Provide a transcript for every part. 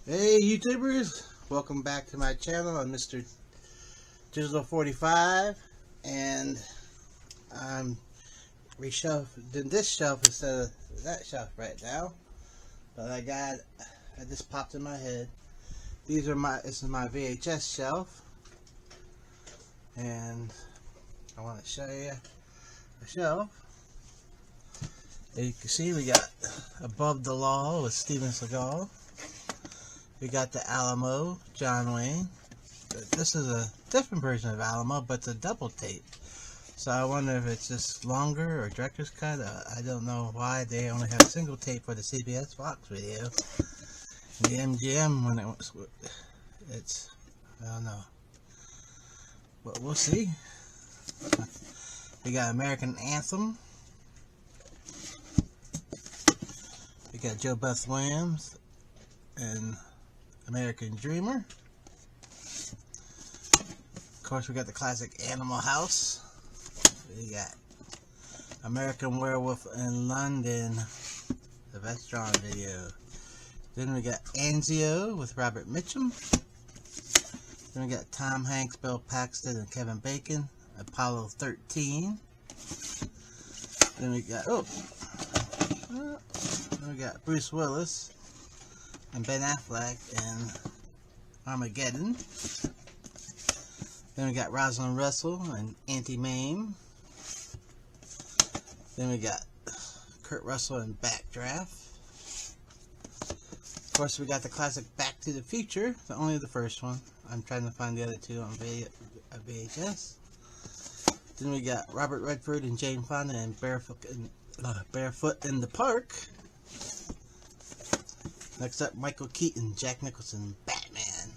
Hey YouTubers, welcome back to my channel. I'm Mr. Digital 45 and I'm reshelving this shelf instead of that shelf right now. But I just popped in my head. This is my VHS shelf, and I want to show you the shelf. As you can see, we got Above the Law with Steven Seagal. We got the Alamo, John Wayne. This is a different version of Alamo, but it's a double tape. So I wonder if it's just longer or director's cut. I don't know why they only have single tape for the CBS Fox video. The MGM, when it's I don't know. But we'll see. We got American Anthem. We got Joe Beth Williams and American Dreamer. Of course, we got the classic Animal House. We got American Werewolf in London, the Vestron video. Then we got Anzio with Robert Mitchum. Then we got Tom Hanks, Bill Paxton, and Kevin Bacon, Apollo 13. Then we got Bruce Willis and Ben Affleck in Armageddon. Then we got Rosalind Russell and Auntie Mame. Then we got Kurt Russell in Backdraft. Of course, we got the classic Back to the Future, but only the first one. I'm trying to find the other two on VHS. Then we got Robert Redford and Jane Fonda in Barefoot in the Park. Next up, Michael Keaton, Jack Nicholson, Batman.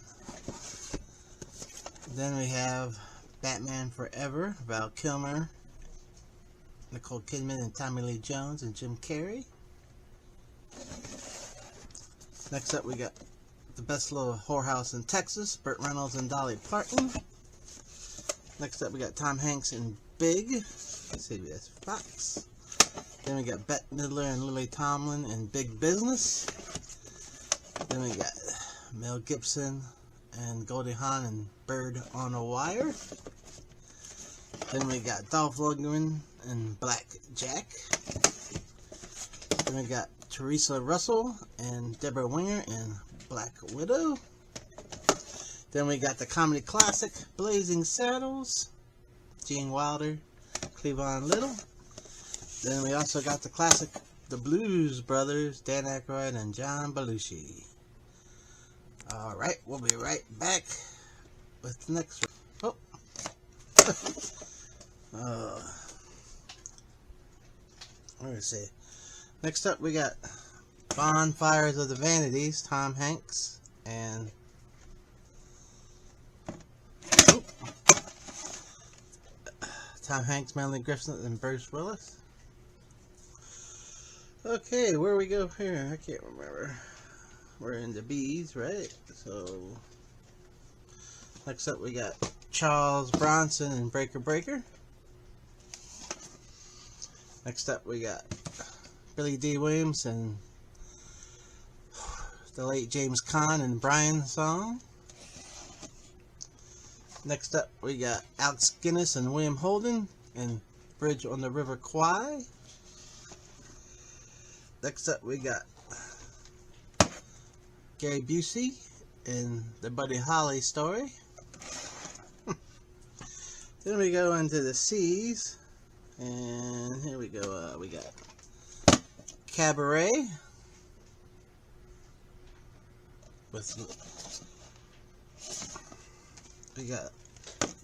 Then we have Batman Forever, Val Kilmer, Nicole Kidman, and Tommy Lee Jones, and Jim Carrey. Next up, we got The Best Little Whorehouse in Texas, Burt Reynolds and Dolly Parton. Next up, we got Tom Hanks in Big, CBS Fox. Then we got Bette Midler and Lily Tomlin in Big Business. Then we got Mel Gibson and Goldie Hawn in Bird on a Wire. Then we got Dolph Lundgren and Black Jack. Then we got Teresa Russell and Deborah Winger in Black Widow. Then we got the comedy classic Blazing Saddles, Gene Wilder, Cleavon Little. Then we also got the classic The Blues Brothers, Dan Aykroyd and John Belushi. Alright, we'll be right back with the next one. Let me see. Next up, we got Bonfires of the Vanities, Tom Hanks and Melanie Griffith, and Bruce Willis. Okay, where we go here? I can't remember. We're in the B's, right? So, next up we got Charles Bronson and Breaker Breaker. Next up we got Billy D. Williams and the late James Caan and Brian Song. Next up we got Alex Guinness and William Holden in Bridge on the River Kwai. Next up we got Gary Busey in the Buddy Holly story. Then we go into the C's, and here we go. We got Cabaret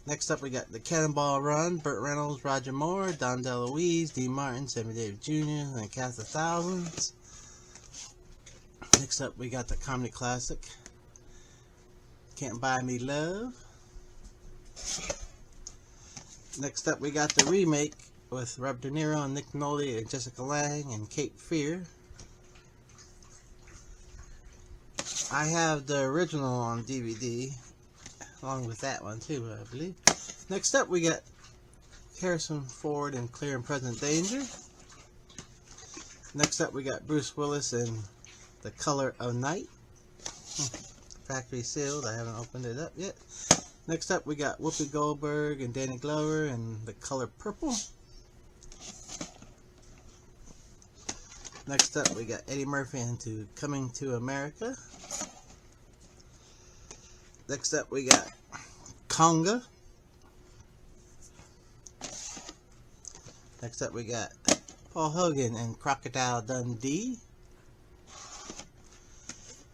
next up we got The Cannonball Run, Burt Reynolds, Roger Moore, Don DeLuise, Dean Martin, Sammy Davis Jr., and Cast of Thousands. Next up we got the comedy classic Can't Buy Me Love. Next up we got the remake with Robert De Niro and Nick Nolte and Jessica Lange and Cape Fear. I have the original on DVD along with that one too, I believe. Next up we got Harrison Ford in Clear and Present Danger. Next up we got Bruce Willis in The Color of Night. Factory sealed. I haven't opened it up yet. Next up, we got Whoopi Goldberg and Danny Glover in the color purple. Next up, we got Eddie Murphy into Coming to America. Next up, we got Conga. Next up, we got Paul Hogan and Crocodile Dundee.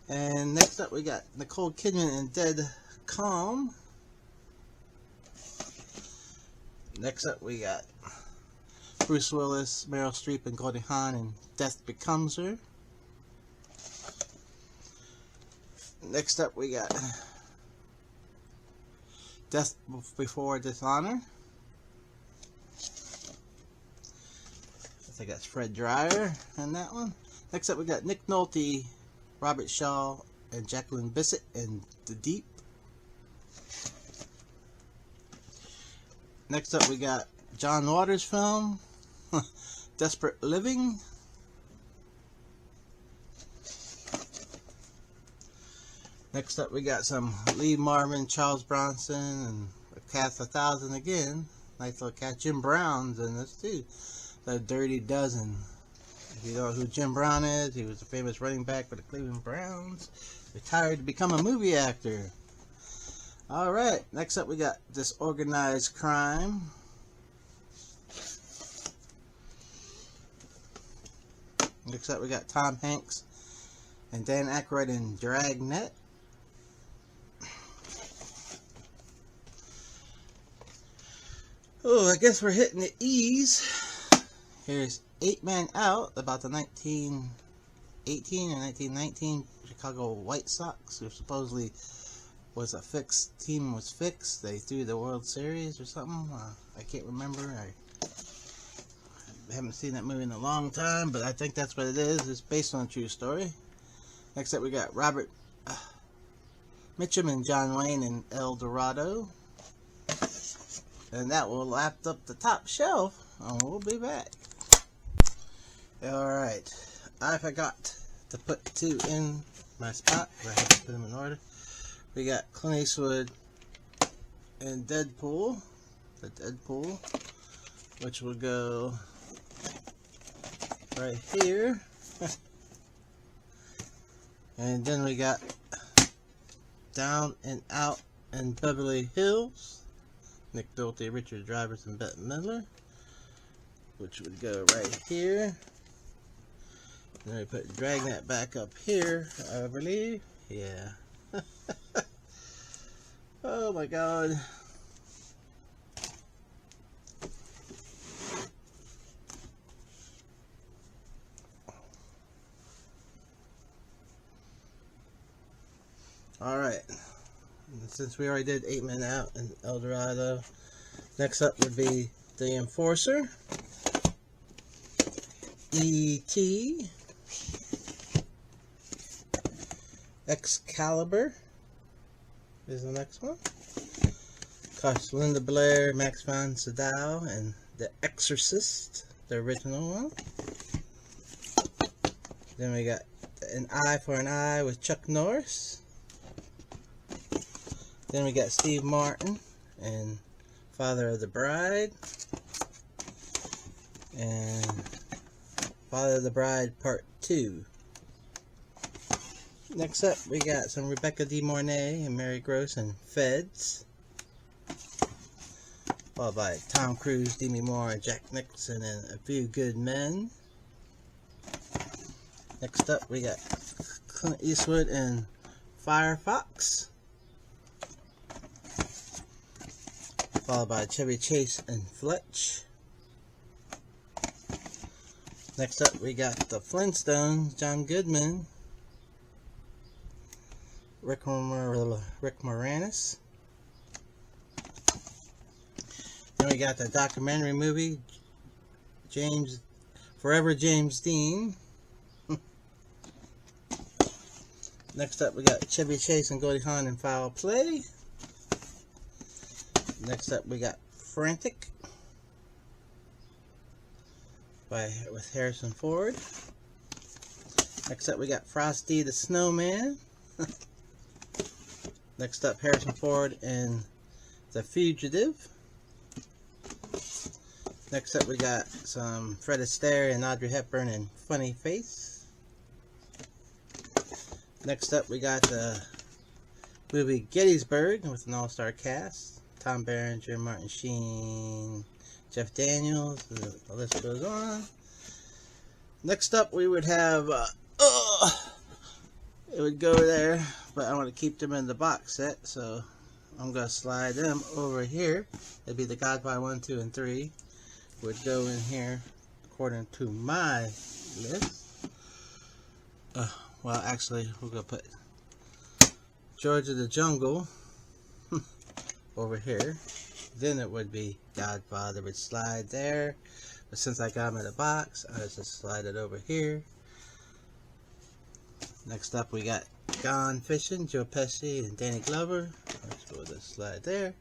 And next up, we got Nicole Kidman and Dead Calm. Next up, we got Bruce Willis, Meryl Streep, and Goldie Hawn in Death Becomes Her. Next up, we got Death Before Dishonor. I think that's Fred Dryer in that one. Next up, we got Nick Nolte, Robert Shaw, and Jacqueline Bisset in The Deep. Next up, we got John Waters' film, Desperate Living. Next up, we got some Lee Marvin, Charles Bronson, and a cast of 1,000 again. Nice little cast. Jim Brown's in this too. The Dirty Dozen. If you don't know who Jim Brown is, he was a famous running back for the Cleveland Browns. Retired to become a movie actor. Alright, next up we got Disorganized Crime. Next up we got Tom Hanks and Dan Aykroyd in Dragnet. Oh, I guess we're hitting the E's. Here's 8 Men Out, about the 1918 and 1919 Chicago White Sox, who supposedly was a fixed team, was fixed. They threw the World Series or something. I can't remember. I haven't seen that movie in a long time, but I think that's what it is. It's based on a true story. Next up, we got Robert Mitchum and John Wayne in El Dorado. And that will wrap up the top shelf, and we'll be back. Alright, I forgot to put 2 in my spot, but I have to put them in order. We got Clint Eastwood and Deadpool, the Deadpool, which will go right here. And then we got Down and Out in Beverly Hills, Nick Nolte, Richard Drivers, and Bette Midler, which would go right here. Then we put Dragnet back up here, I believe. Yeah. Oh my god. Alright. Since we already did 8 Men Out in El Dorado, next up would be The Enforcer, E.T., Excalibur is the next one. Of course, Linda Blair, Max von Sydow, and The Exorcist, the original one. Then we got An Eye for an Eye with Chuck Norris. Then we got Steve Martin and Father of the Bride. And Father of the Bride Part 2. Next up, we got some Rebecca De Mornay and Mary Gross and Feds. Followed by Tom Cruise, Demi Moore, and Jack Nicholson and A Few Good Men. Next up, we got Clint Eastwood and Firefox. Followed by Chevy Chase and Fletch. Next up, we got the Flintstones, John Goodman, Rick Moranis. Then we got the documentary movie, Forever James Dean. Next up, we got Chevy Chase and Goldie Hawn in Foul Play. Next up, we got Frantic with Harrison Ford. Next up, we got Frosty the Snowman. Next up, Harrison Ford in The Fugitive. Next up, we got some Fred Astaire and Audrey Hepburn in Funny Face. Next up, we got the movie Gettysburg with an all-star cast. Tom Berenger, Martin Sheen, Jeff Daniels, the list goes on. Next up, we would have, it would go there, but I want to keep them in the box set, so I'm going to slide them over here. It'd be the Godfather 1, 2, and 3 would go in here according to my list. Well, actually, we're going to put George of the Jungle over here. Then it would be Godfather would slide there. But since I got them in a box, I just slide it over here. Next up, we got Gone Fishing, Joe Pesci and Danny Glover. Let's go just slide there.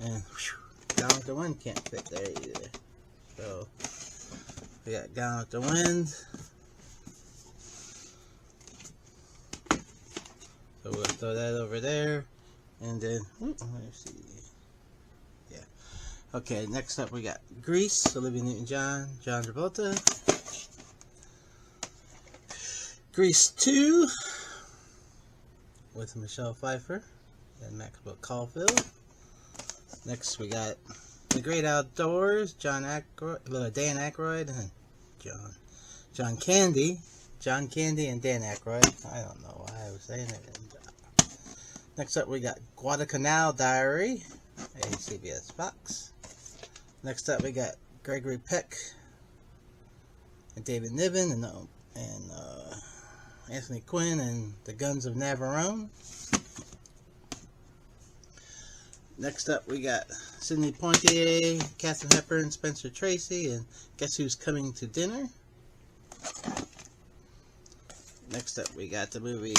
And whew, Gone with the Wind can't fit there either. So we got Gone with the Wind. So we'll throw that over there. And then, let's see. Yeah. Okay, next up we got Grease, Olivia Newton-John, John Travolta. Grease 2 with Michelle Pfeiffer and Maxwell Caulfield. Next we got The Great Outdoors, Dan Aykroyd and John Candy and Dan Aykroyd. I don't know why I was saying it. Next up we got Guadalcanal Diary, a CBS Fox. Next up we got Gregory Peck and David Niven and Anthony Quinn and The Guns of Navarone. Next up we got Sidney Poitier, Katharine Hepburn, Spencer Tracy, and Guess Who's Coming to Dinner. Next up we got the movie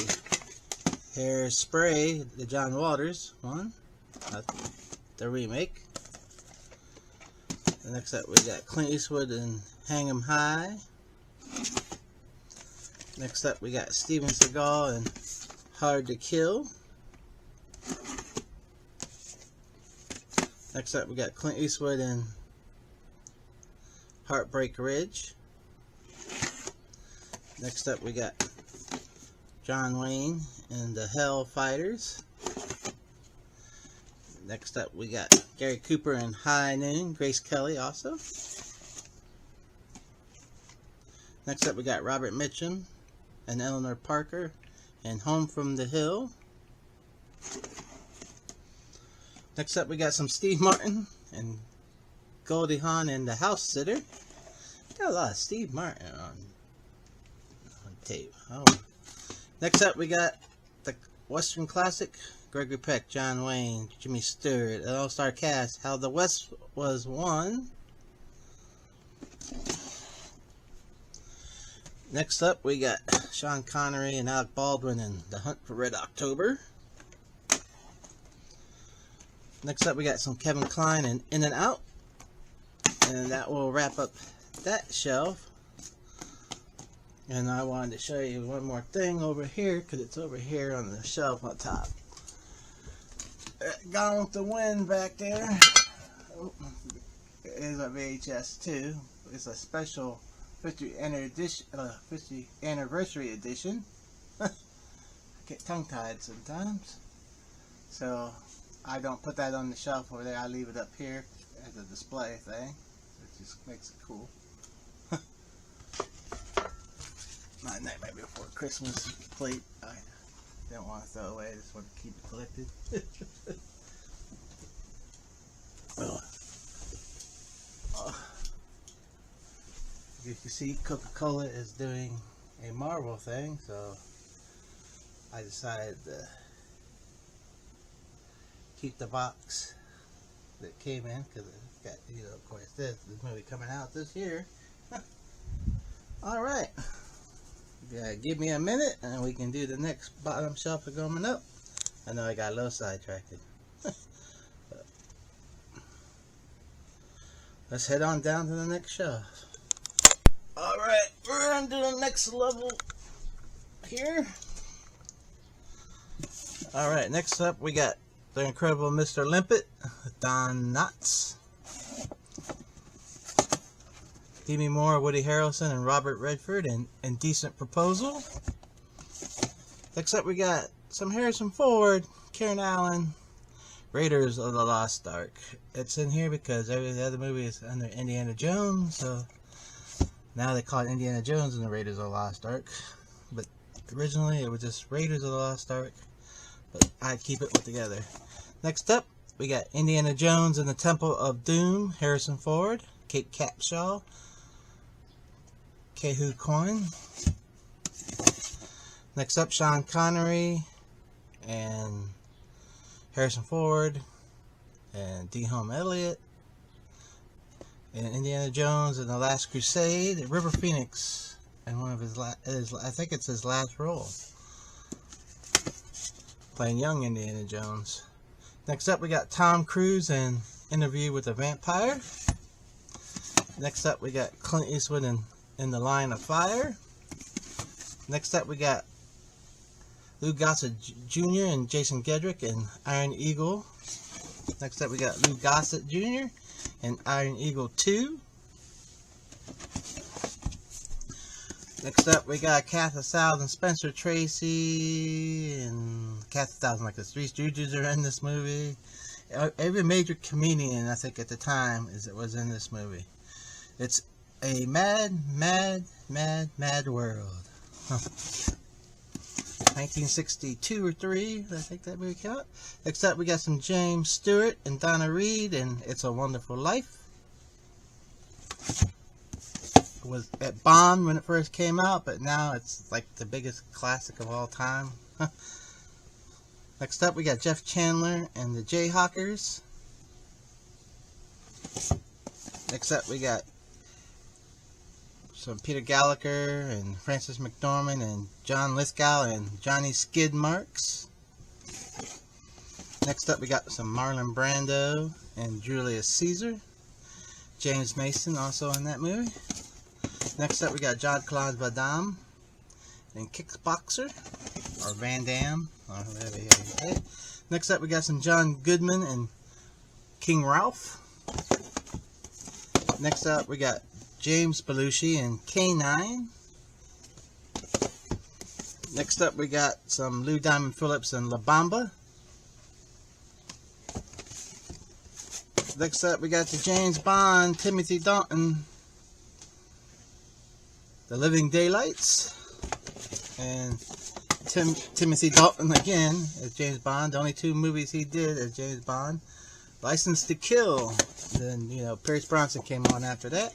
Hairspray, the John Waters one, the remake. And next up we got Clint Eastwood and Hang 'em High. Next up we got Steven Seagal and Hard to Kill. Next up we got Clint Eastwood and Heartbreak Ridge. Next up we got John Wayne and the Hell Fighters. Next up we got Gary Cooper and High Noon, Grace Kelly also. Next up we got Robert Mitchum and Eleanor Parker and Home from the Hill. Next up we got some Steve Martin and Goldie Hawn and The House Sitter. Got a lot of Steve Martin on tape. Oh. Next up we got the Western classic, Gregory Peck, John Wayne, Jimmy Stewart, an all-star cast, How the West Was Won. Next up we got Sean Connery and Alec Baldwin in The Hunt for Red October. Next up we got some Kevin Kline and In and Out. And that will wrap up that shelf. And I wanted to show you one more thing over here, because it's over here on the shelf on top. Gone with the Wind back there. Oh, it is a VHS too. It's a special 50th anniversary edition. I get tongue-tied sometimes. So I don't put that on the shelf over there. I leave it up here as a display thing. It just makes it cool. My Nightmare Before Christmas plate. I don't want to throw away. I just want to keep it collected. You can see Coca-Cola is doing a Marvel thing, so I decided to keep the box that came in, because it's got, of course, this movie coming out this year. Alright. Yeah, give me a minute and we can do the next bottom shelf coming up. I know I got a little sidetracked. Let's head on down to the next shelf. Alright, we're on to the next level here. Alright, next up we got the incredible Mr. Limpet, Don Knotts. Demi Moore, Woody Harrelson, and Robert Redford in Indecent Proposal. Next up we got some Harrison Ford, Karen Allen, Raiders of the Lost Ark. It's in here because every other movie is under Indiana Jones, so now they call it Indiana Jones and the Raiders of the Lost Ark. But originally it was just Raiders of the Lost Ark, but I keep it put together. Next up, we got Indiana Jones and the Temple of Doom, Harrison Ford, Kate Capshaw, Ke-Huy Quan. Next up, Sean Connery and Harrison Ford and D. Home Elliott and Indiana Jones and the Last Crusade, River Phoenix, and one of his I think it's his last role, playing young Indiana Jones. Next up we got Tom Cruise in Interview with a Vampire. Next up we got Clint Eastwood in The Line of Fire. Next up we got Lou Gossett Jr. and Jason Gedrick in Iron Eagle. Next up we got Lou Gossett Jr. in Iron Eagle 2. Next up we got Kathy South and Spencer Tracy, and Kathy South, like the Three Stooges are in this movie. Every major comedian I think at the time was in this movie. It's a mad world. 1962 or 3, I think that movie came out. Next up we got some James Stewart and Donna Reed and It's a Wonderful Life. It was at Bond when it first came out, but now it's like the biggest classic of all time. Next up we got Jeff Chandler and the Jayhawkers. Next up we got some Peter Gallagher and Francis McDormand and John Lithgow and Johnny Skid Marks. Next up we got some Marlon Brando and Julius Caesar. James Mason also in that movie. Next up we got Jean-Claude Van Damme and Kickboxer, or Van Damme, or whatever you say. Next up we got some John Goodman and King Ralph. Next up we got James Belushi and K9. Next up we got some Lou Diamond Phillips and La Bamba. Next up we got the James Bond, Timothy Dalton, The Living Daylights, and Timothy Dalton again as James Bond. The only 2 movies he did as James Bond. License to Kill. Then, Pierce Bronson came on after that.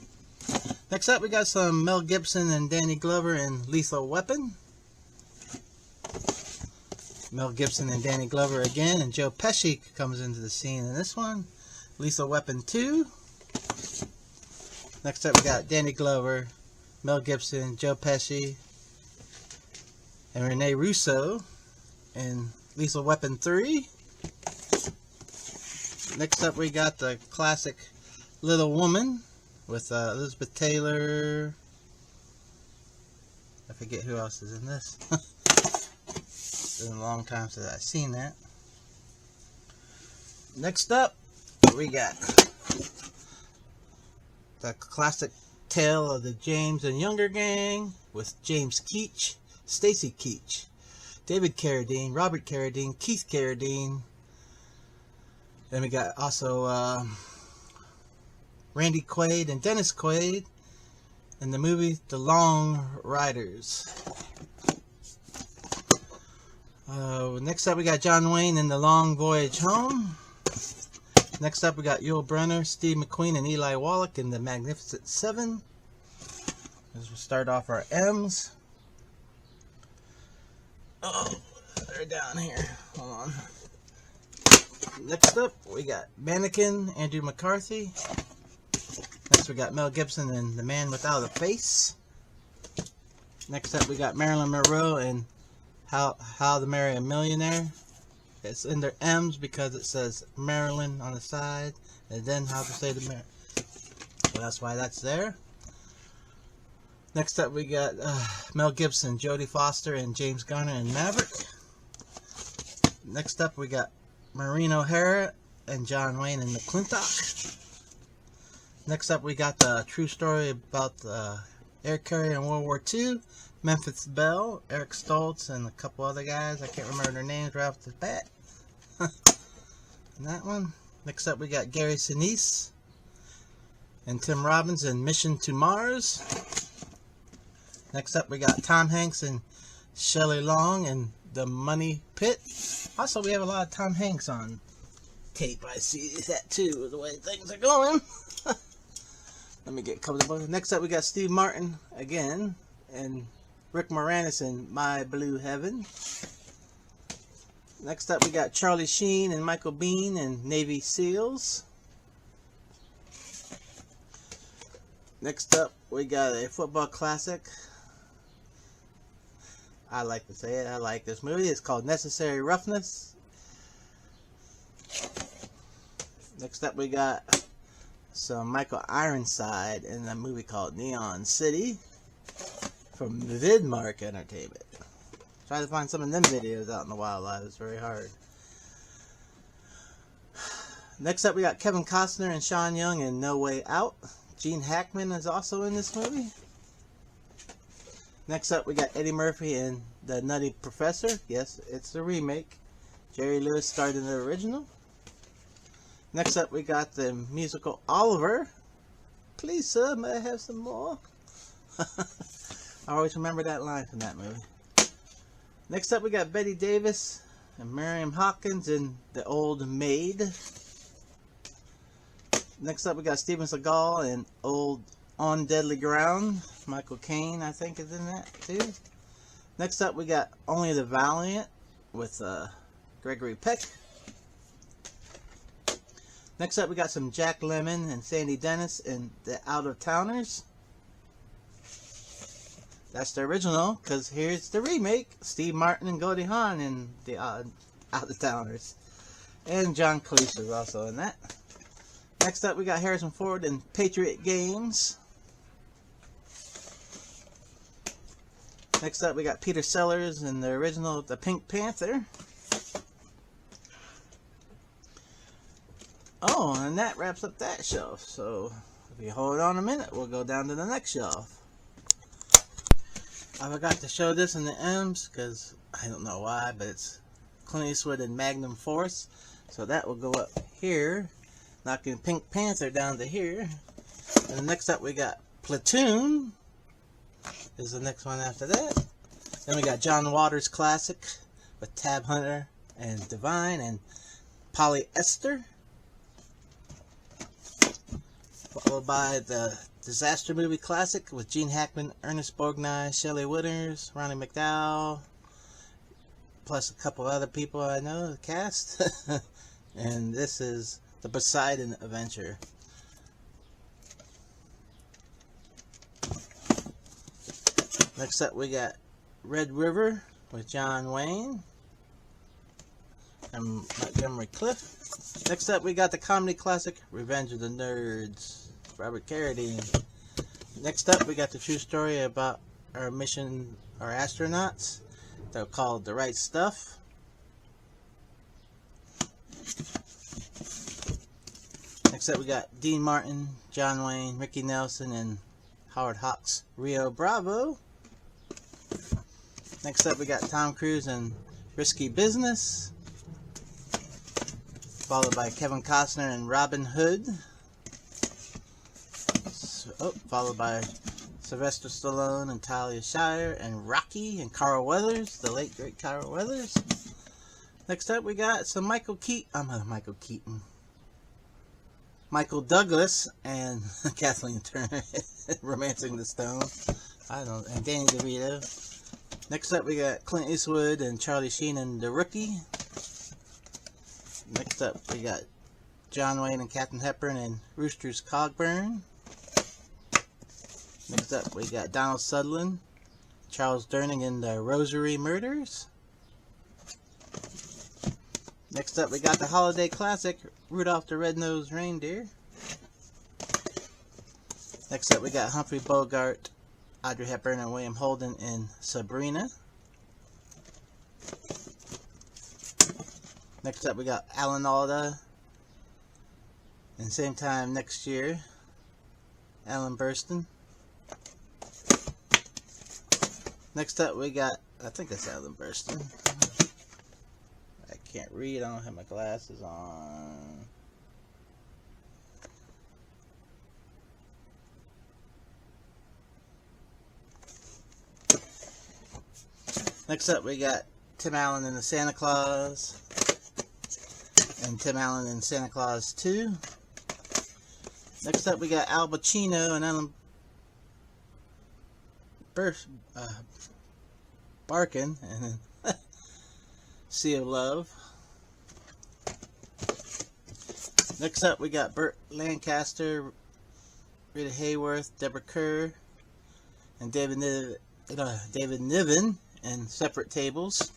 Next up we got some Mel Gibson and Danny Glover in Lethal Weapon. Mel Gibson and Danny Glover again, and Joe Pesci comes into the scene in this one. Lethal Weapon 2. Next up we got Danny Glover, Mel Gibson, Joe Pesci, and Rene Russo in Lethal Weapon 3. Next up we got the classic Little Woman with Elizabeth Taylor. I forget who else is in this. It's been a long time since I've seen that. Next up we got the classic tale of the James and Younger Gang with James Keach, Stacy Keach, David Carradine, Robert Carradine, Keith Carradine. Then we got also Randy Quaid and Dennis Quaid in the movie The Long Riders. Next up we got John Wayne in The Long Voyage Home. Next up we got Yul Brynner, Steve McQueen, and Eli Wallach in The Magnificent Seven. As we start off our M's. Oh, they're down here. Hold on. Next up we got Mannequin, Andrew McCarthy. Next we got Mel Gibson and The Man Without a Face. Next up we got Marilyn Monroe and How to Marry a Millionaire. It's in their M's because it says Marilyn on the side, and then How to Say the Mar. So that's why that's there. Next up we got Mel Gibson, Jodie Foster, and James Garner in Maverick. Next up we got Maureen O'Hara and John Wayne in McClintock. Next up we got the true story about the air carrier in World War II, Memphis Belle, Eric Stoltz, and a couple other guys. I can't remember their names right off the bat. And that one. Next up we got Gary Sinise and Tim Robbins in Mission to Mars. Next up we got Tom Hanks and Shelley Long in The Money Pit. Also, we have a lot of Tom Hanks on tape. I see that too, the way things are going. Let me get comfortable. Next up we got Steve Martin again and Rick Moranis in My Blue Heaven. Next up we got Charlie Sheen and Michael Biehn in Navy SEALs. Next up we got a football classic. I like to say it. I like this movie. It's called Necessary Roughness. Next up we got some Michael Ironside in a movie called Neon City from Vidmark Entertainment. Try to find some of them videos out in the wildlife. It's very hard. Next up we got Kevin Costner and Sean Young in No Way Out. Gene Hackman is also in this movie. Next up we got Eddie Murphy and The Nutty Professor. Yes, it's a remake. Jerry Lewis starred in the original. Next up we got the musical Oliver. Please sir, may I have some more? I always remember that line from that movie. Next up we got Betty Davis and Miriam Hawkins in The Old Maid. Next up we got Steven Seagal in On Deadly Ground. Michael Caine, I think, is in that too. Next up we got Only the Valiant with Gregory Peck. Next up we got some Jack Lemmon and Sandy Dennis in The Out of Towners. That's the original, because here's the remake. Steve Martin and Goldie Hawn in The Out of Towners. And John Cleese is also in that. Next up we got Harrison Ford in Patriot Games. Next up we got Peter Sellers in the original The Pink Panther. Oh, and that wraps up that shelf. So if you hold on a minute, we'll go down to the next shelf. I forgot to show this in the M's because I don't know why, but it's Clint Eastwood and Magnum Force. So that will go up here, knocking Pink Panther down to here. And the next up we got Platoon is the next one after that. Then we got John Waters Classic with Tab Hunter and Divine and Polyester. Followed by the Disaster Movie Classic with Gene Hackman, Ernest Borgnine, Shelley Winters, Ronnie McDowell, plus a couple other people I know, the cast. And this is the Poseidon Adventure. Next up we got Red River with John Wayne and Montgomery Clift. Next up we got the comedy classic Revenge of the Nerds, Robert Carradine. Next up we got the true story about our astronauts. They're called The Right Stuff. Next up we got Dean Martin, John Wayne, Ricky Nelson, and Howard Hawks' Rio Bravo. Next up we got Tom Cruise and Risky Business, followed by Kevin Costner and Robin Hood, followed by Sylvester Stallone and Talia Shire and Rocky and Carl Weathers, the late great Carl Weathers. Next up we got some Michael Douglas and Kathleen Turner, Romancing the Stone. And Danny DeVito. Next up we got Clint Eastwood and Charlie Sheen and The Rookie. Next up we got John Wayne and Katharine Hepburn and Rooster's Cogburn. Next up we got Donald Sutherland, Charles Durning in The Rosary Murders. Next up we got the holiday classic Rudolph the Red-Nosed Reindeer. Next up we got Humphrey Bogart, Audrey Hepburn, and William Holden in Sabrina. Next up we got Alan Alda. And same time next year, Alan Burston. Next up we got, I think that's Alan Burston. I can't read, I don't have my glasses on. Next up we got Tim Allen and the Santa Claus. And Tim Allen and Santa Claus 2. Next up we got Al Pacino and Alan Barkin and Sea of Love. Next up we got Burt Lancaster, Rita Hayworth, Deborah Kerr, and David Niven in Separate Tables.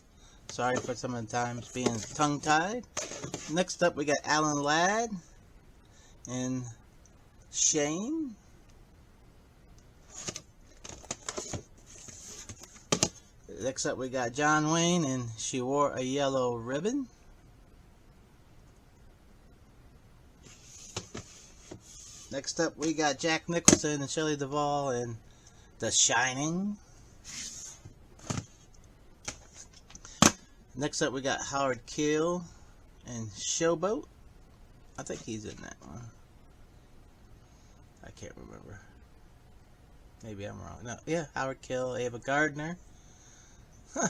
Sorry for some of the times being tongue-tied. Next up we got Alan Ladd and Shane. Next up we got John Wayne and She Wore a Yellow Ribbon. Next up we got Jack Nicholson and Shelley Duvall in The Shining. Next up we got Howard Keel and Showboat. I think he's in that one. I can't remember. Maybe I'm wrong. No, yeah, Howard Keel, Ava Gardner. Huh.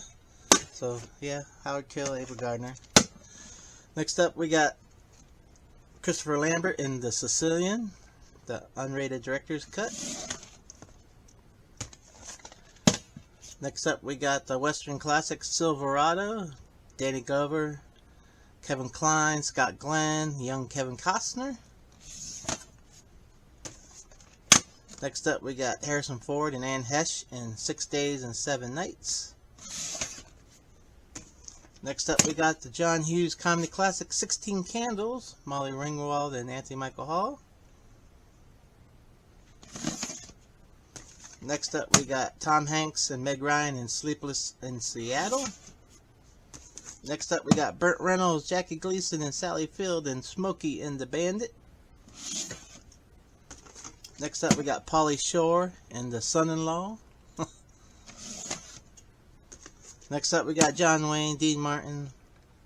So, yeah, Howard Keel, Ava Gardner. Next up we got Christopher Lambert in The Sicilian, the unrated director's cut. Next up we got the Western classic Silverado, Danny Glover, Kevin Kline, Scott Glenn, young Kevin Costner. Next up we got Harrison Ford and Anne Heche in 6 Days and 7 Nights. Next up we got the John Hughes comedy classic 16 Candles, Molly Ringwald and Anthony Michael Hall. Next up we got Tom Hanks and Meg Ryan in Sleepless in Seattle. Next up we got Burt Reynolds, Jackie Gleason and Sally Field in Smokey and the Bandit. Next up we got Pauly Shore and The Son-in-Law. Next up we got John Wayne, Dean Martin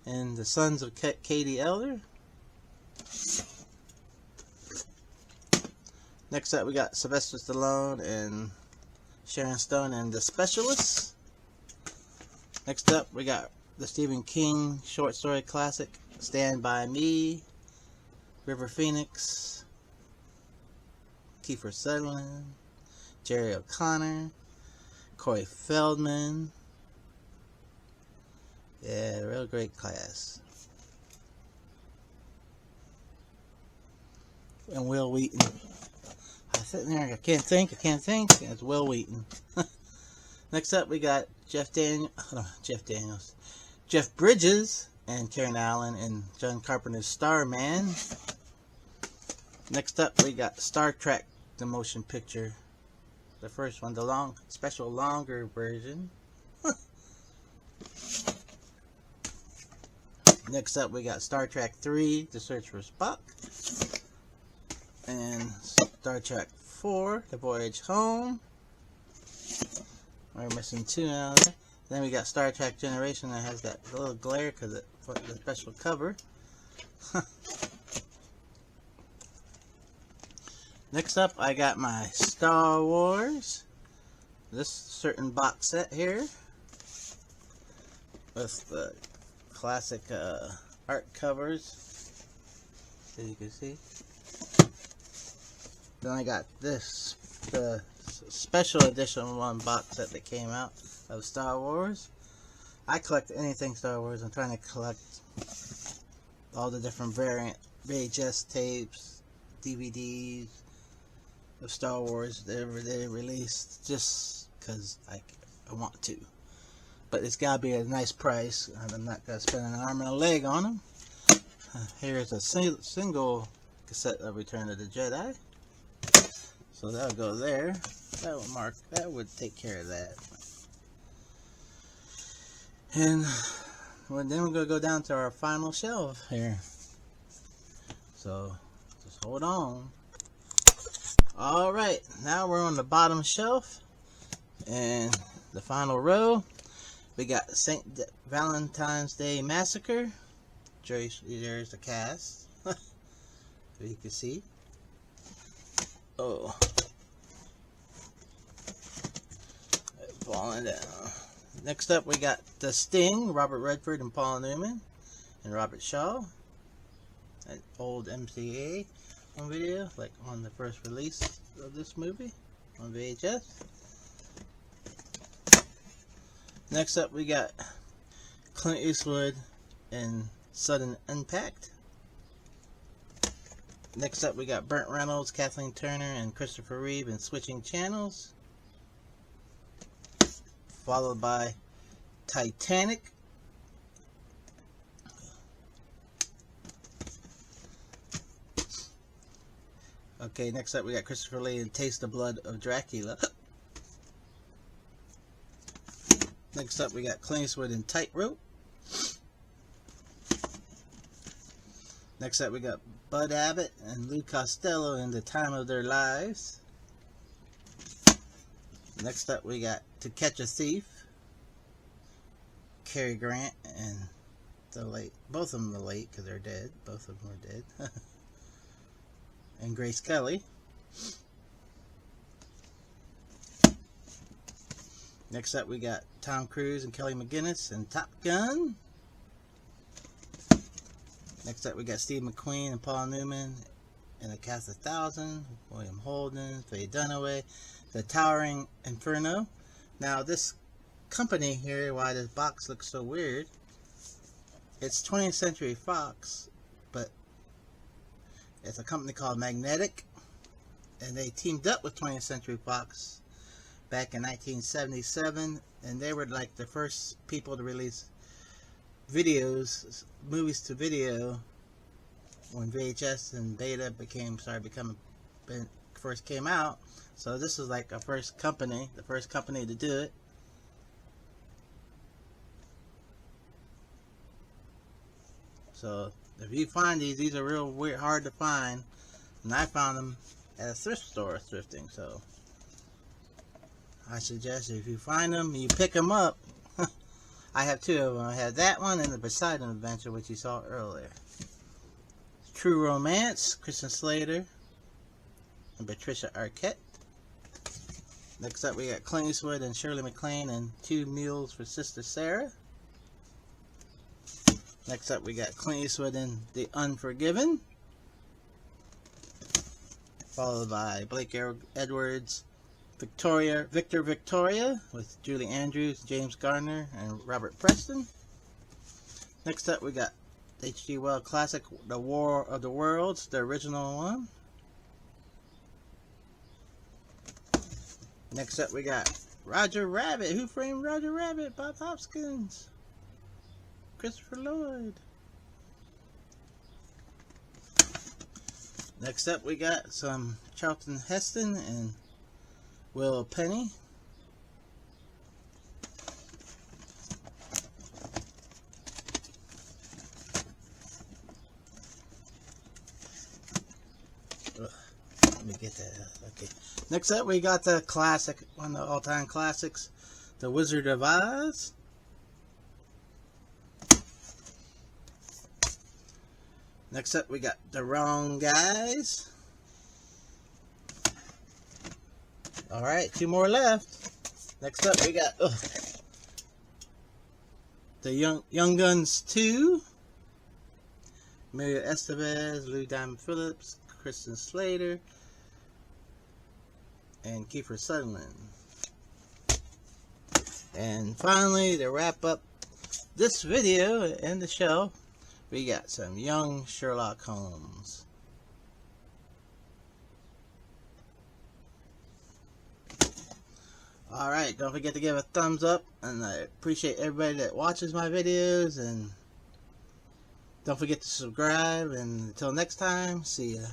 and The Sons of Katie Elder. Next up we got Sylvester Stallone and Sharon Stone and The Specialists. Next up we got the Stephen King short story classic Stand By Me, River Phoenix, Kiefer Sutherland, Jerry O'Connor, Corey Feldman. Yeah, real great class. And Will Wheaton. I'm sitting there, I can't think. It's Will Wheaton. Next up, we got Jeff Bridges and Karen Allen and John Carpenter's Starman. Next up, we got Star Trek, the motion picture. The first one, the special longer version. Next up, we got Star Trek 3, The Search for Spock. And Star Trek 4, The Voyage Home. We're missing 2 now there. Then we got Star Trek Generation that has that little glare because of the special cover. Next up, I got my Star Wars. This certain box set here with the classic art covers, as you can see. Then I got this, the special edition one box set that came out of Star Wars. I collect anything Star Wars. I'm trying to collect all the different variant VHS tapes, DVDs of Star Wars that they released, just because I want to. But it's got to be a nice price. I'm not going to spend an arm and a leg on them. Here's a single cassette of Return of the Jedi. So that'll go there. That would take care of that. And well, then we're going to go down to our final shelf here. So, just hold on. Alright, now we're on the bottom shelf. And the final row, we got St. Valentine's Day Massacre. There's the cast. You can see. Oh. Falling down. Next up, we got The Sting, Robert Redford and Paul Newman, and Robert Shaw. An old MCA on video, like on the first release of this movie on VHS. Next up, we got Clint Eastwood and Sudden Impact. Next up, we got Burt Reynolds, Kathleen Turner, and Christopher Reeve in Switching Channels. Followed by Titanic. Okay, next up we got Christopher Lee in Taste the Blood of Dracula. Next up we got Clint Eastwood in Tightrope. Next up we got Bud Abbott and Lou Costello in The Time of Their Lives. Next up we got To Catch a Thief, Cary Grant and the late, both of them are late because they're dead, both of them are dead, and Grace Kelly. Next up we got Tom Cruise and Kelly McGinnis in Top Gun. Next up we got Steve McQueen and Paul Newman in A Cast 1000, William Holden, Faye Dunaway, The Towering Inferno. Now this company here, why this box looks so weird, it's 20th Century Fox, but it's a company called Magnetic, and they teamed up with 20th Century Fox back in 1977, and they were like the first people to release videos, movies to video, when VHS and Beta first came out. So this is like a first company, the first company to do it. So if you find these are real weird, hard to find, and I found them at a thrift store thrifting. So I suggest if you find them, you pick them up. I have two of them. I have that one and the Poseidon Adventure, which you saw earlier. True Romance, Christian Slater and Patricia Arquette. Next up we got Clint Eastwood and Shirley MacLaine and Two Mules for Sister Sarah. Next up we got Clint Eastwood in The Unforgiven. Followed by Blake Edwards, Victor Victoria with Julie Andrews, James Garner, and Robert Preston. Next up we got H.G. Wells classic, The War of the Worlds, the original one. Next up we got Roger Rabbit, Who Framed Roger Rabbit, Bob Hoskins, Christopher Lloyd. Next up we got some Charlton Heston and Will Penny. Let me get that out. Okay. Next up we got the classic, one of the all-time classics, The Wizard of Oz. Next up we got The Wrong Guys. Alright, two more left. Next up we got The Young Guns 2. Emilio Estevez, Lou Diamond Phillips, Kristen Slater, and Kiefer Sutherland. And finally, to wrap up this video and the show, we got some young Sherlock Holmes. Alright, don't forget to give a thumbs up, and I appreciate everybody that watches my videos, and don't forget to subscribe, and until next time, see ya.